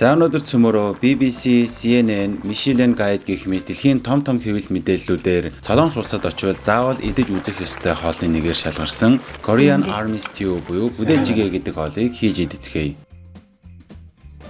За өнөөдөр цөмөрөө BBC, CNN, Michelin Guide гэх мэт дэлхийн том хэвлэл мэдээллүүдээр Солонгос улсад очивол заавал идэж үзэх ёстой хоолны нэгээр шалгарсан Korean Army Stew буюу бүдээжигээ гэдэг хоолыг хийж идцгээе.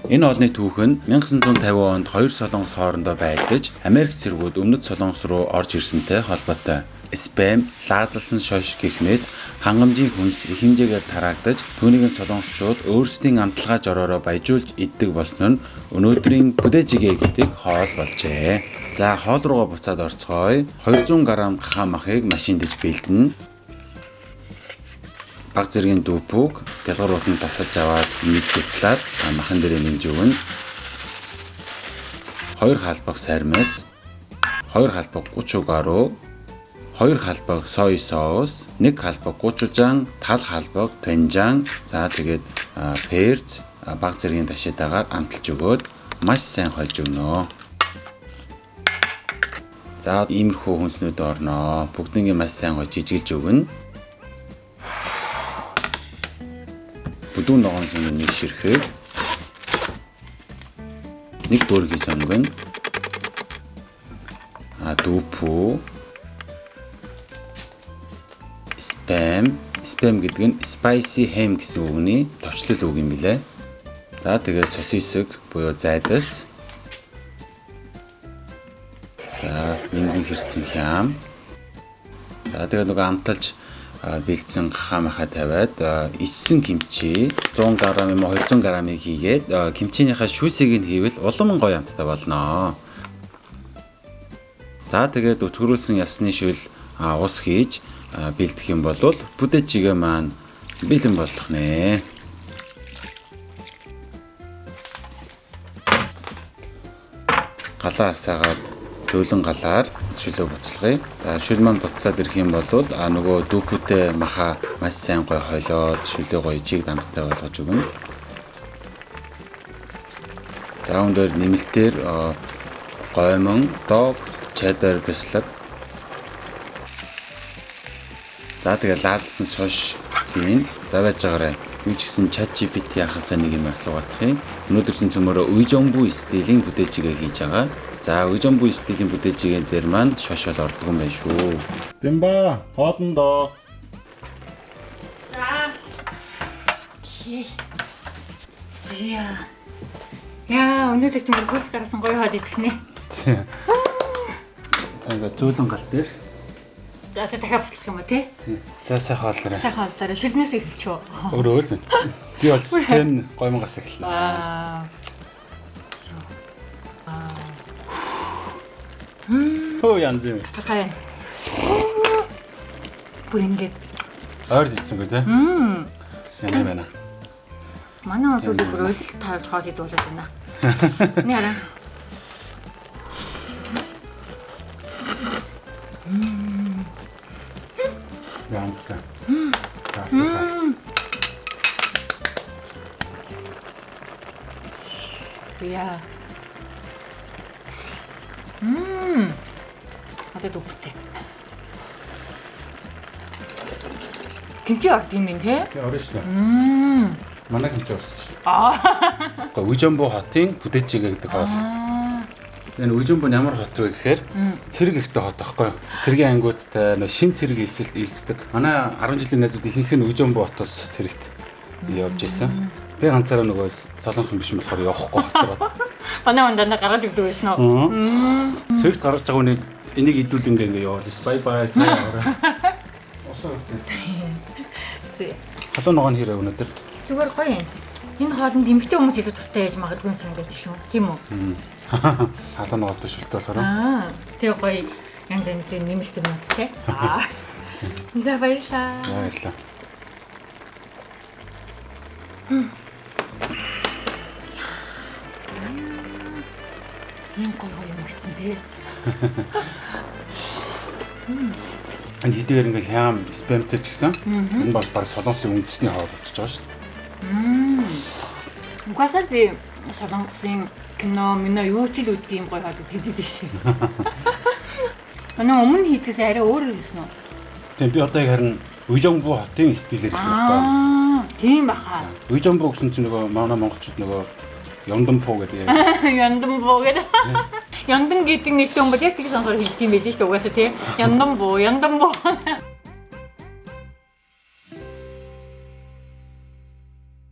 Энэ хоолны түүх нь 1950 онд хоёр солонгос хоорондоо байлдаж Америк цэргүүд өмнөд солонгос руу орж ирсэнтэй холбоотой. Спэм, лаазалсан шойш гэх мэт хангамжийн хүнс их хэмжээгээр тараагдаж түүнийг солонгосчууд өөрсдийн амтлагаа жороороо баяжуулж иддэг болсон нь өнөөдрийн бүдээжигээ гэдэг хоол болжээ. За хоол руугаа буцаад орцгоё. 200 г хаа махыг машиндж бэлдэнэ. Баг зэргийн дүүпүг гэлгуурууд нь тасалж аваад нийт бяцлаад махан дээрээ нэмж өгнө. 2 халбаг сармис, 2 халбаг гучуу гаруу, 2 халбаг сой соус, 1 халбаг гучужан, тал халбаг 된장, за тэгээд перц, баг зэргийн ташиатаагаар амталж өгөөд маш сайн хольж өгнө. За иймэрхүү хүнснүүд орноо. Бүгднийг маш сайн хольж жижиглж өгнө. Бүдүүн ногоон сүмийн нэг ширхэг, 1 бөөргийн сонгон, дүүпүү, Spam гэдэг нь spicy ham гэсэн үгний товчлол үг юм билээ. За тэгээд сосиск буюу зайдас. За нингэн хэрцэн хям. За тэгээд нөгөө амталж бэлдсэн хаа маха тавиад иссэн кимчи 100 г юм уу 200 г-ыг хийгээд кимчинийхаа шүүсийг нь хийвэл улам гоё амттай болно. За тэгээд өтгөрүүлсэн ялсны шил ус хийж бэлдэх юм бол бүдээжигээ маань бэлэн болох нэ. Галаа асаагаад дөөлөн галаар шилөө буцалгая. За шил маань буцаад ирэх юм бол нөгөө дүүпүүтэй маха маш сайн гой хойлоод шилээ гоё ижиг дамттай болгож өгнө. За өндөр нэмэлтээр гоймон, дог, cheddar бислэг. За тэгээд лаадсан шош хийн. За байж байгаарай. Юу ч гэсэн ChatGPT хасаа нэг юм асуугаадах юм. Өнөөдөр чинь цөмөрөө уйжомбу стилийн бүдээжигээ хийж байгаа. За уйжомбу стилийн бүдээжигээ дээр маань шош бол ордог юм байна шүү. Бимба, хоолндоо. За. Зя. Яа, өнөөдөр чинь хөлс гарсан гоё хаад идэх нэ. За ингээд зөөлөн гал дээр. За дахиад буслах юм уу те? За сайн хооллорой. Сайн хооллорой. Шилнээс эхэлчихв. Өөрөө л. Би бол спен гоймонгоос эхэллээ. Хөө янз юм. Цахаа. Бүр ингээд ойр дийцэнгүй те. Янз байна. Манай өсөлт бүр өөлт таарж хоол идэх болоод байна. Нэг хараа. Янзтай. Яа. Одоо дүүптэй. Кимчи орд юм те? Тэ орно шүү. Манай кимчи орсон шүү. Гэхдээ уйжомбу хотын бүдээжигээ гэдэг хоол. Энэ уйжомбу ямар хот вэ гэхээр цэрэг ихтэй хот байхгүй юу? Цэргийн ангиудтай шин цэрэг илсдэг. Манай 10 жилийн найзууд ихэнх нь уйжомбу хотоос цэрэгт явж исэн. Би ганцаараа нөгөө солонгос хүн биш юм болохоор явахгүй хоцроо. Манай ондоо гараад өгдөг байсан уу? Цэрэгт гарч байгаа хүнийг энийг идүүл ингээ яваал. Бай бай сайн аваа. Осоо Зэ. халуун ногоон хэрэг өнөдөр. Зүгээр гоё юм. Энэ хоолнд эмэгтэй хүмүүс илүү дуртай яж магадгүй юм байдаг шүү. Тийм үү? Халуун ногоонтой шилтэй болохоор. Тэгээ гоё янз янзын нэмэлт юмуд те. За баярлаа. Баярлалаа. Ийм гоё юм гэсэн те. Энэ хэдийгээр ингээ хям спамтэй ч гэсэн энэ бол баг солонгосын үндэсний хоол болчихж байгаа шүү дээ. Угаасаа би солонгосын кино юу ч л үзсэн юм гоё хоол хийдэг шээ. Манай өмнө хийдгээс арай өөр байсан уу? Тийм би одоо яг харин Уйжомбу хотын стилээр хийсэн байна. Тийм баха. Уйжомбу гэсэн чинь нөгөө манай монголчууд нөгөө Ёндонпоо гэдэг. Яндамбоо гэдэг. Яндан гэдэг нэртэй юм бол яг тийм сонсоор хэлдэг юм байл шүү дээ угаасаа тий. Яндамбоо.